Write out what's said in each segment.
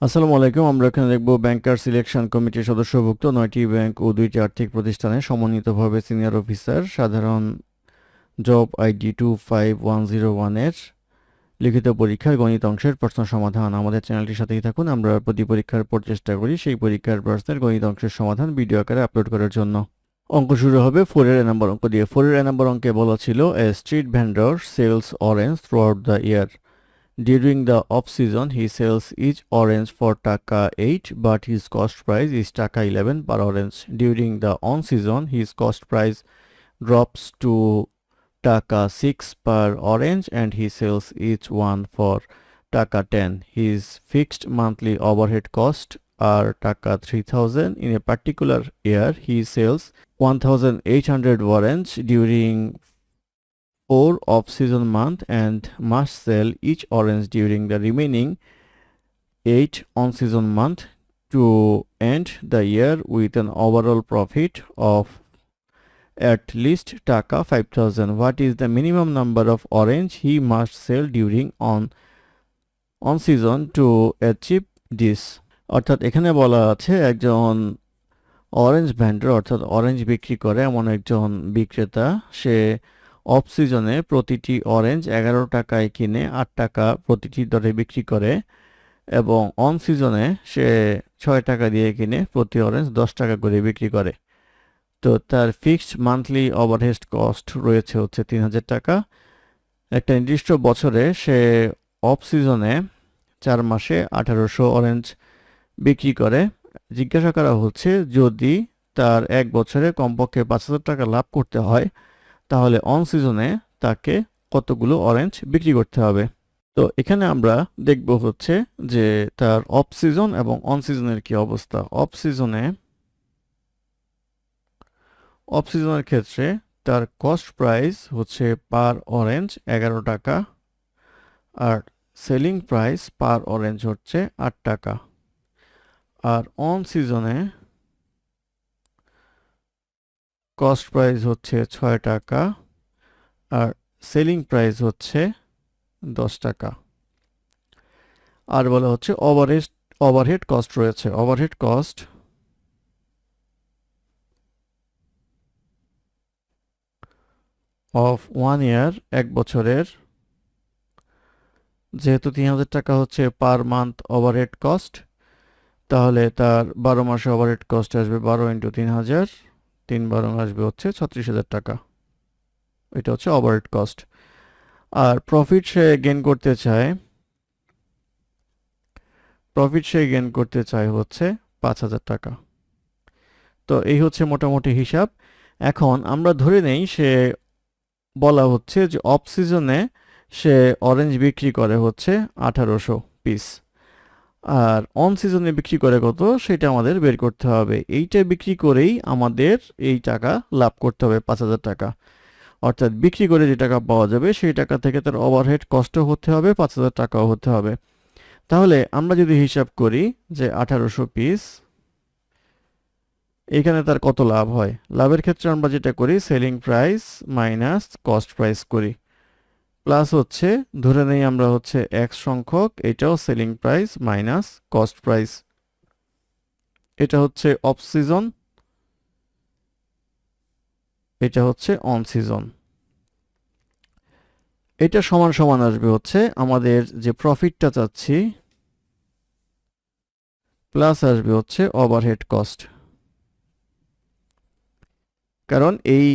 আসসালামু আলাইকুম। আমরা এখানে দেখব ব্যাংকার সিলেকশন কমিটির সদস্যভুক্ত ৯টি ব্যাংক ও ২টি আর্থিক প্রতিষ্ঠানে সমন্বিতভাবে সিনিয়র অফিসার সাধারণ জব আইডি 25101 এর লিখিত পরীক্ষার গণিত অংশের প্রশ্ন সমাধান। আমাদের চ্যানেলটির সাথেই থাকুন। আমরা প্রতি পরীক্ষার পর চেষ্টা করি সেই পরীক্ষার প্রশ্নের গণিত অংশের সমাধান ভিডিও আকারে আপলোড করার জন্য। অঙ্ক শুরু হবে 4 এর নম্বর অঙ্ক দিয়ে। 4 এর নম্বর অঙ্কে বলা ছিল a street vendor sells orange throughout the year. During the off-season, he sells each orange for Taka 8, but his cost price is Taka 11 per orange. During the on-season, his cost price drops to Taka 6 per orange and he sells each one for Taka 10. His fixed monthly overhead cost are Taka 3000. In a particular year, he sells 1800 orange during 4 off-season month and must sell each orange during the remaining 8 on-season month to end the year with an overall profit of at least Taka 5000. What is the minimum number of orange he must sell during on-season to achieve this? অর্থাৎ এখানে বলা আছে একজন orange vendor অর্থাৎ orange বিক্রি করে এমন একজন বিক্রেতা, সে অফ সিজনে প্রতিটি অরেঞ্জ 11 টাকায় কিনে 8 টাকা প্রতিটি দরে বিক্রি করে এবং অন সিজনে সে 6 টাকা দিয়ে কিনে প্রতি অরেঞ্জ 10 টাকা করে বিক্রি করে। তো তার ফিক্সড মান্থলি ওভারহেড কস্ট রয়েছে হচ্ছে 3000 টাকা। একটা নির্দিষ্ট বছরে সে অফ সিজনে 4 মাসে 1800 অরেঞ্জ বিক্রি করে। জিজ্ঞাসা করা হচ্ছে যদি তার এক বছরে কমপক্ষে 5000 টাকা লাভ করতে হয় তাহলে অন সিজনে তাকে কতগুলো অরেঞ্জ বিক্রি করতে হবে। তো এখানে আমরা দেখব হচ্ছে যে তার অফ সিজন এবং অন সিজনের কি অবস্থা। অফ সিজনের ক্ষেত্রে তার কস্ট প্রাইস হচ্ছে পার অরেঞ্জ 11 টাকা আর সেলিং প্রাইস পার অরেঞ্জ হচ্ছে 8 টাকা। আর অন সিজনে কস্ট প্রাইস হচ্ছে 6 টাকা আর সেলিং প্রাইস হচ্ছে 10 টাকা। আর বলা হচ্ছে ওভারহেড কস্ট রয়েছে। ওভারহেড কস্ট অফ 1 ইয়ার, এক বছরের, যেহেতু 3000 টাকা হচ্ছে পার মান্থ ওভারহেড কস্ট, তাহলে তার 12 মাসে ওভারহেড কস্ট আসবে 12 ইন্টু 3000, 3 12 আসবে হচ্ছে 36,000 টাকা। এটা হচ্ছে ওভারহেড কস্ট। আর প্রফিট সে গেইন করতে চায় হচ্ছে 5000 টাকা। তো এই হচ্ছে মোটামুটি হিসাব। এখন আমরা ধরে নেই সে বলা হচ্ছে যে অফ সিজনে সে অরেঞ্জ বিক্রি করে হচ্ছে 1800 পিস আর অন সিজনে বিক্রি করে কত সেটা আমাদের বের করতে হবে। এইটা বিক্রি করেই আমাদের এই টাকা লাভ করতে হবে 5000 টাকা। অর্থাৎ বিক্রি করে যে টাকা পাওয়া যাবে সেই টাকা থেকে তার ওভারহেড কস্টও হতে হবে, 5000 টাকাও হতে হবে। তাহলে আমরা যদি হিসাব করি যে 1800 পিস, এখানে তার কত লাভ হয়। লাভের ক্ষেত্রে আমরা যেটা করি selling price minus cost price করি, প্লাস হচ্ছে ধরে নেই আমরা হচ্ছে এক্স সংখ্যক, এটাও selling price minus cost price. এটা হচ্ছে অফ সিজন, এটা হচ্ছে অন সিজন। এটা সমান সমান আসবে হচ্ছে আমাদের যে প্রফিটটা চাচ্ছি প্লাস আসবে হচ্ছে ওভারহেড কস্ট, কারণ এই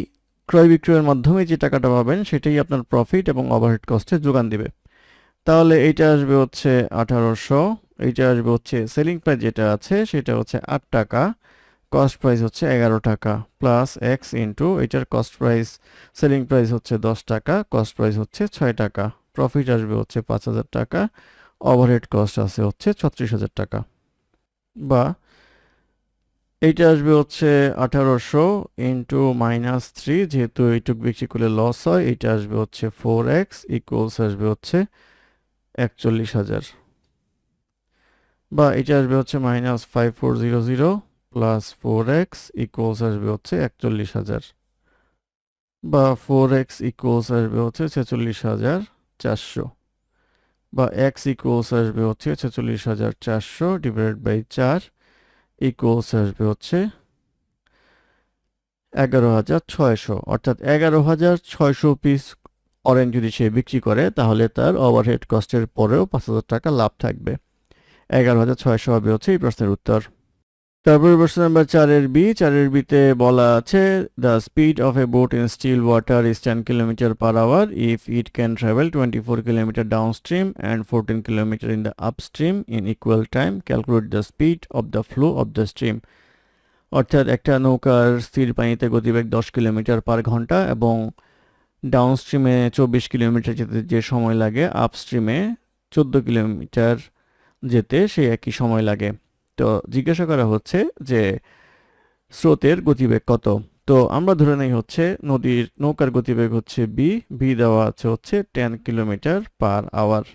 ক্রয় বিক্রয়ের মাধ্যমে যে টাকাটা পাবেন সেটাই আপনার প্রফিট এবং ওভারহেড কস্টে যোগান দিবে। তাহলে এইটা আসবে হচ্ছে 1800, এইটা আসবে হচ্ছে সেলিং প্রাইস যেটা আছে সেটা হচ্ছে 8 টাকা, কস্ট প্রাইস হচ্ছে 11 টাকা প্লাস এক্স ইন্টু এটার কস্ট প্রাইস সেলিং প্রাইস হচ্ছে 10 টাকা, কস্ট প্রাইস হচ্ছে 6 টাকা, প্রফিট আসবে হচ্ছে 5000 টাকা, ওভারহেড কস্ট আছে হচ্ছে 36,000 টাকা। বা এইটা আসবে হচ্ছে 1800 ইন্টু -3, যেহেতু এইটুক বিক্রি করলে লস হয়, এইটা আসবে হচ্ছে 4x ইকুয়ালস আসবে হচ্ছে 41,000। বা এটা আসবে হচ্ছে -5400 প্লাস 4x ইকুয়ালস আসবে হচ্ছে 41,000। বা 4x ইকুয়ালস আসবে হচ্ছে 46,400। বা এক্স ইকুয়ালস আসবে হচ্ছে 46,400 ডিভাইডেড বাই 4 ইকুয়ালস আসবে হচ্ছে 11,600, অর্থাৎ 11,600 পিস অরেঞ্জ যদি সে বিক্রি করে তাহলে তার ওভারহেড কস্টের পরেও 5,000 টাকা লাভ থাকবে। 11,600 হবে হচ্ছে এই প্রশ্নের উত্তর। তারপরে প্রশ্ন নাম্বার 4 এর বিতে বলা আছে the speed of a boat in still water is 10 kilometre per hour if it can travel 24 kilometre downstream and 14 kilometre in the upstream in equal time, calculate the speed of the flow of the stream. অর্থাৎ একটা নৌকার স্থির পানিতে গতিবেগ 10 kilometre পার ঘন্টা এবং ডাউনস্ট্রিমে 24 kilometre যেতে যে সময় লাগে, আপস্ট্রিমে 14 কিলোমিটার যেতে সেই একই সময় লাগে। তো জিজ্ঞাসা করা হচ্ছে যে স্রোতের গতিবেগ কত। তো আমরা ধরে নেই হচ্ছে নৌকার গতিবেগ হচ্ছে বি দেওয়া আছে হচ্ছে 10 কিলোমিটার পার আওয়ার,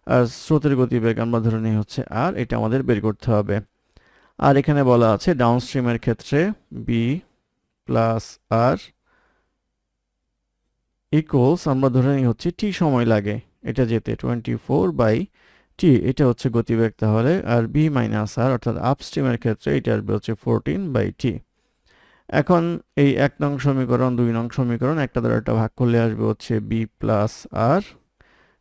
আর স্রোতের গতিবেগ আমরা ধরে নেই হচ্ছে আর, এটা আমাদের বের করতে হবে। আর এখানে বলা আছে ডাউনস্ট্রিমের ক্ষেত্রে বি প্লাস আর ইকুয়ালস আমরা ধরে নিই হচ্ছে টি সময় লাগে এটা যেতে 24/t, এটা হচ্ছে গতিবেগ তাহলে, আর বি মাইনাস আর অর্থাৎ আপস্ট্রিমের ক্ষেত্রে এটা আসবে হচ্ছে 14/t। এখন এই 1 নং সমীকরণ 2 নং সমীকরণ একটা দ্বারা একটা ভাগ করলে আসবে হচ্ছে B plus R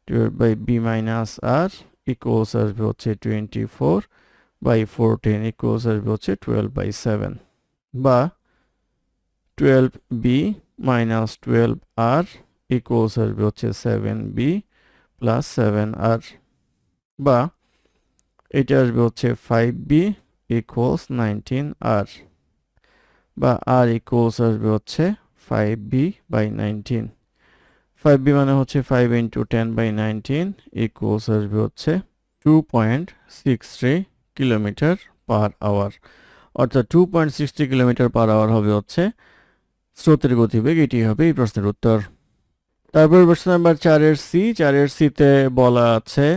divide by B minus R equals আসবে হচ্ছে 24/14 ইকুয়ালস আসবে হচ্ছে 12/7, বা 12b মাইনাস 12r ইকুয়ালস আসবে হচ্ছে 7b প্লাস 7r, বা এটা আসবে হচ্ছে 5b ইকুয়ালস 19r, বা r ইকুয়ালস আসবে হচ্ছে 5b/19। 5b মানে হচ্ছে 5 ইন্টু 10/19 ইকুয়ালস আসবে হচ্ছে 2.63 কিলোমিটার পার আওয়ার, অর্থাৎ 2.60 কিলোমিটার পার আওয়ার হবে হচ্ছে স্রোতের গতিবেগ। এটি হবে এই প্রশ্নের উত্তর। তারপর প্রশ্ন নাম্বার 4 এর সিতে বলা আছে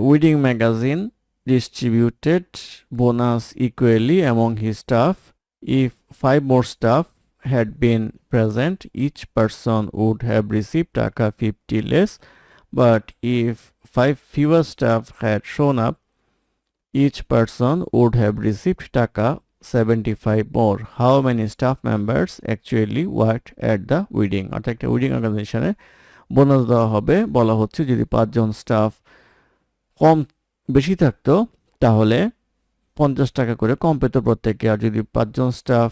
weeding magazine distributed bonus equally among his staff. If 5 more staff had been present, each person would have received টাকা 50 less, but if 5 fewer staff had shown up, each person would have received টাকা 75 more. How many staff members actually worked at the wedding? অর্থাৎ একটা weeding অর্গানাইজেশনে bonus দেওয়া হবে, বলা হচ্ছে যদি 5 জন স্টাফ বেশি থাকতো তাহলে 50 টাকা করে কম পেত প্রত্যেকে, আর যদি 5 জন স্টাফ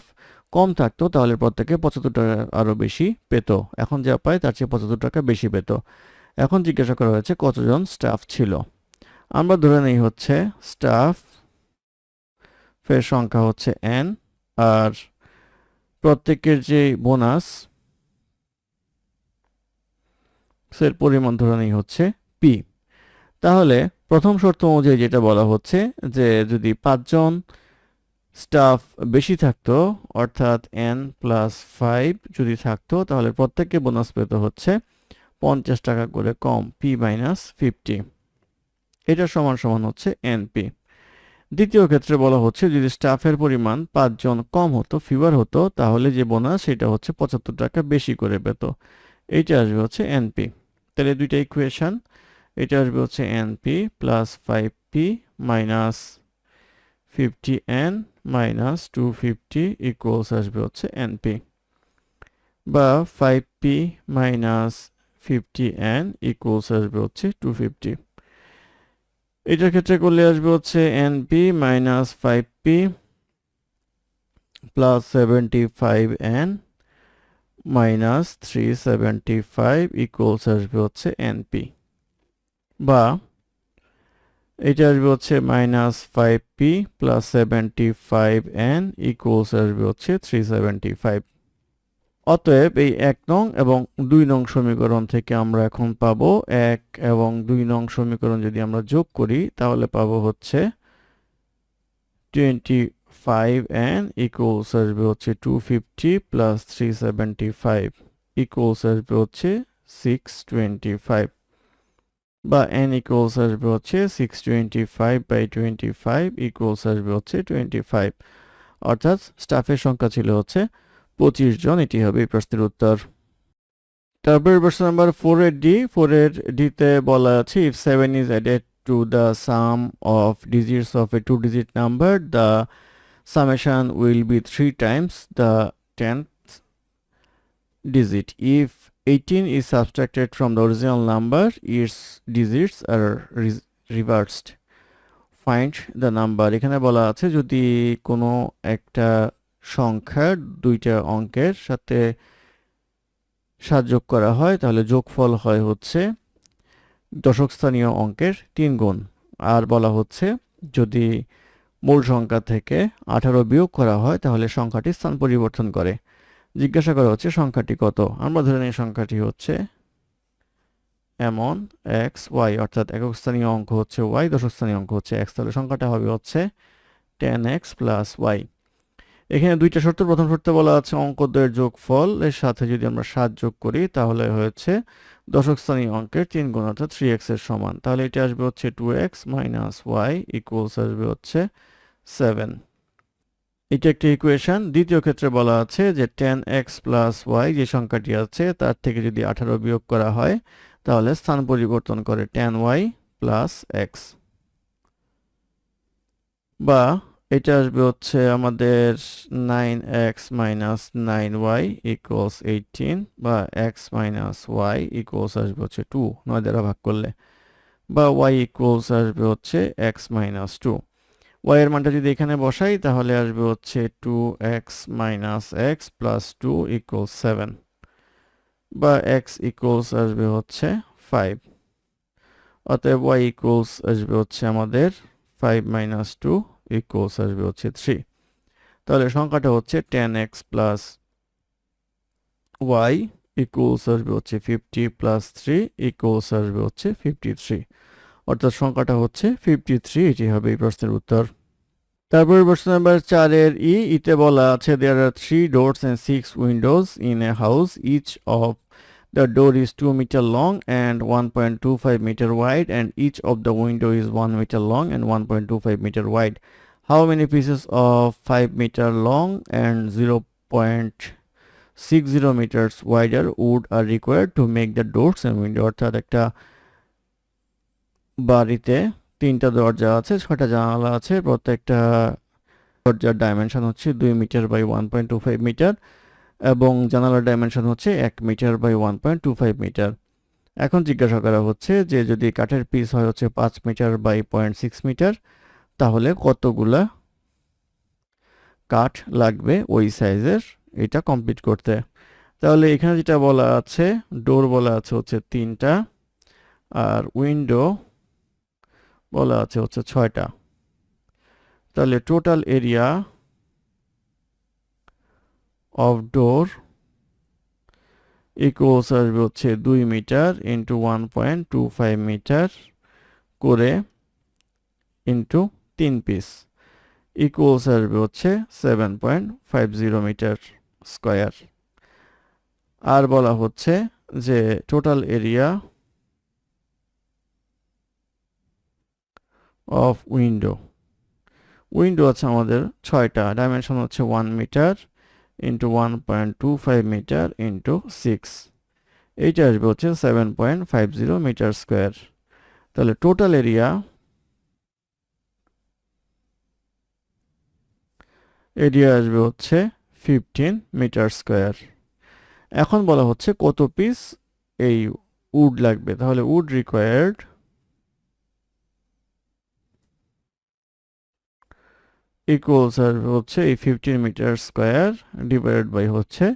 কম থাকতো তাহলে প্রত্যেকে 75 টাকা আরো বেশি পেত। এখন যা পায় তার চেয়ে 75 টাকা বেশি পেত। এখন জিজ্ঞাসা করা হয়েছে কতজন স্টাফ ছিল। আমরা ধরে নেই হচ্ছে স্টাফ এর সংখ্যা হচ্ছে n, আর প্রত্যেকের যে বোনাস এর পরিমাণ ধরে নেই হচ্ছে p। তাহলে প্রথম শর্ত অনুযায়ী যেটা বলা হচ্ছে যে যদি 5 জন স্টাফ বেশি থাকতো অর্থাৎ n প্লাস 5 যদি থাকতো তাহলে প্রত্যেককে বোনাস পেতে হচ্ছে 50 টাকা করে কম p মাইনাস 50, এটা সমান সমান হচ্ছে np। দ্বিতীয় ক্ষেত্রে বলা হচ্ছে যদি স্টাফের পরিমাণ 5 জন কম হতো, ফিভার হতো, তাহলে যে বোনাস সেটা হচ্ছে 75 টাকা বেশি করে পেত, এইটা আসবে হচ্ছে np। তাহলে দুইটা ইকুয়েশন, এটা আসবে হচ্ছে np plus 5p minus 50n minus 250 equals আসবে হচ্ছে np, বা 5p মাইনাস 50n ইকুয়ালস আসবে হচ্ছে 250। এটার ক্ষেত্রে করলে আসবে হচ্ছে np minus 5p plus 75n minus 375 equals আসবে হচ্ছে np, বা এটা আসবে হচ্ছে minus 5p plus 75n equals আসবে হচ্ছে 375। অতএব এই 1 নং এবং 2 নং সমীকরণ থেকে আমরা এখন পাবো 1 এবং 2 নং সমীকরণ যদি আমরা যোগ করি তাহলে পাবো হচ্ছে 25n ইকুয়ালস আসবে হচ্ছে 250 প্লাস 375 ইকুয়ালস আসবে হচ্ছে 625, বা n ইকুয়ালস আসবে হচ্ছে 625/25 ইকুয়ালস আসবে হচ্ছে 25, অর্থাৎ স্টাফের সংখ্যা ছিল হচ্ছে 25 জন। এটি হবে এই প্রশ্নের উত্তর। তারপর প্রশ্ন নাম্বার 4 এর ডি, 4 এর ডিতে বলা আছে if 7 is added to the sum of digits of a two digit number, the summation will be 3 times the 10th digit. If 18 is subtracted from the original number, its digits are reversed. Find the number. এখানে বলা আছে যদি কোনো একটা সংখ্যার দুইটা অঙ্কের সাথে 7 যোগ করা হয় তাহলে যোগফল হয় হচ্ছে দশক স্থানীয় অঙ্কের 3 গুণ। আর বলা হচ্ছে যদি মূল সংখ্যা থেকে 18 বিয়োগ করা হয় তাহলে সংখ্যাটি স্থান পরিবর্তন করে। জিজ্ঞাসা করা হচ্ছে সংখ্যাটি কত। আমরা ধরে নিই সংখ্যাটি হচ্ছে এমন এক্স ওয়াই, অর্থাৎ একক স্থানীয় অঙ্ক হচ্ছে ওয়াই, দশক স্থানীয় অঙ্ক হচ্ছে এক্স, তাহলে সংখ্যাটা হবে হচ্ছে 10x প্লাস ওয়াই। এখানে দুইটা শর্ত। প্রথম শর্তে বলা আছে অঙ্ক দ্বয়ের যোগফল এর সাথে যদি আমরা 7 যোগ করি তাহলে হচ্ছে দশক স্থানীয় অঙ্কের 3 গুণ অর্থাৎ 3x এর সমান। তাহলে এটা আসবে হচ্ছে 2x মাইনাস ওয়াই ইকুয়ালস আসবে হচ্ছে 7। এটা একটা ইকুয়েশন। দ্বিতীয় ক্ষেত্রে বলা আছে যে 10x প্লাস ওয়াই যে সংখ্যাটি আছে তার থেকে যদি 18 বিয়োগ করা হয় তাহলে স্থান পরিবর্তন করে 10y প্লাস এক্স, বা এটা আসবে হচ্ছে আমাদের 9x মাইনাস 9y ইকুয়ালস 18, বা x মাইনাস y ইকুয়ালস আসবে হচ্ছে 2 9 দ্বারা ভাগ করলে, বা y ইকুয়ালস আসবে হচ্ছে x মাইনাস 2। y এর মানটা যদি এখানে বসাই তাহলে আসবে হচ্ছে 2x minus x plus 2 equals 7, বা x ইকুয়ালস আসবে হচ্ছে 5। অতএব y ইকুয়ালস আসবে হচ্ছে আমাদের 5 মাইনাস 2 ইকুয়ালস আসবে হচ্ছে 3। তাহলে সংখ্যাটা হচ্ছে 10x প্লাস y ইকুয়ালস আসবে হচ্ছে 50 প্লাস 3 ইকুয়ালস আসবে হচ্ছে 53, অর্থাৎ সংখ্যাটা হচ্ছে 53। এটি হবে এই প্রশ্নের উত্তর। তারপরে প্রশ্ন নাম্বার 4 এর ইতে বলা আছে there are 3 doors and 6 windows in a house. Each of the door is 2 meter long and 1.25 meter wide, and each of the window is 1 meter long and 1.25 meter wide. How many pieces of 5 meter long and 0.60 meters wider wood are required to make the doors and window? অর্থাৎ একটা বাড়িতে 3টা দরজা আছে, 6টা জানালা আছে, প্রত্যেকটা দরজার ডাইমেনশন হচ্ছে 2 মিটার বাই 1.25 মিটার এবং জানালার ডাইমেনশন হচ্ছে 1 মিটার বাই 1.25 মিটার। এখন জিজ্ঞাসা করা হচ্ছে যে যদি কাঠের পিস হয় হচ্ছে 5 মিটার বাই 0.6 মিটার তাহলে কতগুলা কাঠ লাগবে ওই সাইজের এটা কমপ্লিট করতে। তাহলে এখানে যেটা বলা আছে ডোর বলা আছে হচ্ছে 3টা আর উইন্ডো বলা আছে হচ্ছে 6টা। তাহলে total area of door equals আসবে হচ্ছে 2 মিটার ইন্টু 1.25 মিটার করে ইন্টু 3 পিস ইকুয়ালস আসবে হচ্ছে 7.50 মিটার স্কয়ার। আর বলা হচ্ছে যে টোটাল এরিয়া অফ উইন্ডো আছে আমাদের 6টা, ডাইমেনশন হচ্ছে 1 মিটার ইন্টু 1.25 মিটার ইন্টু 6, এইটা আসবে হচ্ছে 7.50 মিটার স্কোয়ার। তাহলে টোটাল এরিয়া আসবে হচ্ছে 15 মিটার স্কোয়ার। এখন বলা হচ্ছে কত পিস এই উড লাগবে। তাহলে উড রিকোয়ার্ড ইকুয়ালস আসবে হচ্ছে এই 15 মিটার স্কোয়ার ডিভাইডেড বাই হচ্ছে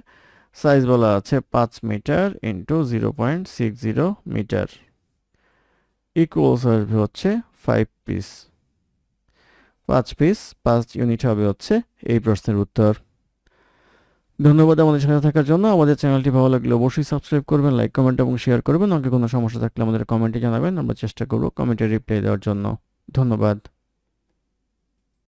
সাইজ বলা আছে 5 মিটার ইন্টু 0.60 মিটার ইকুয়ালস আসবে হচ্ছে 5 পিস। 5 পিস 5 ইউনিট হবে হচ্ছে এই প্রশ্নের উত্তর। ধন্যবাদ আমাদের সাথে থাকার জন্য। আমাদের চ্যানেলটি ভালো লাগলে অবশ্যই সাবস্ক্রাইব করবেন, লাইক কমেন্ট এবং শেয়ার করবেন। অঙ্কে কোনো সমস্যা থাকলে আমাদের কমেন্টে জানাবেন, আমরা চেষ্টা করব কমেন্টে রিপ্লাই দেওয়ার জন্য। ধন্যবাদ।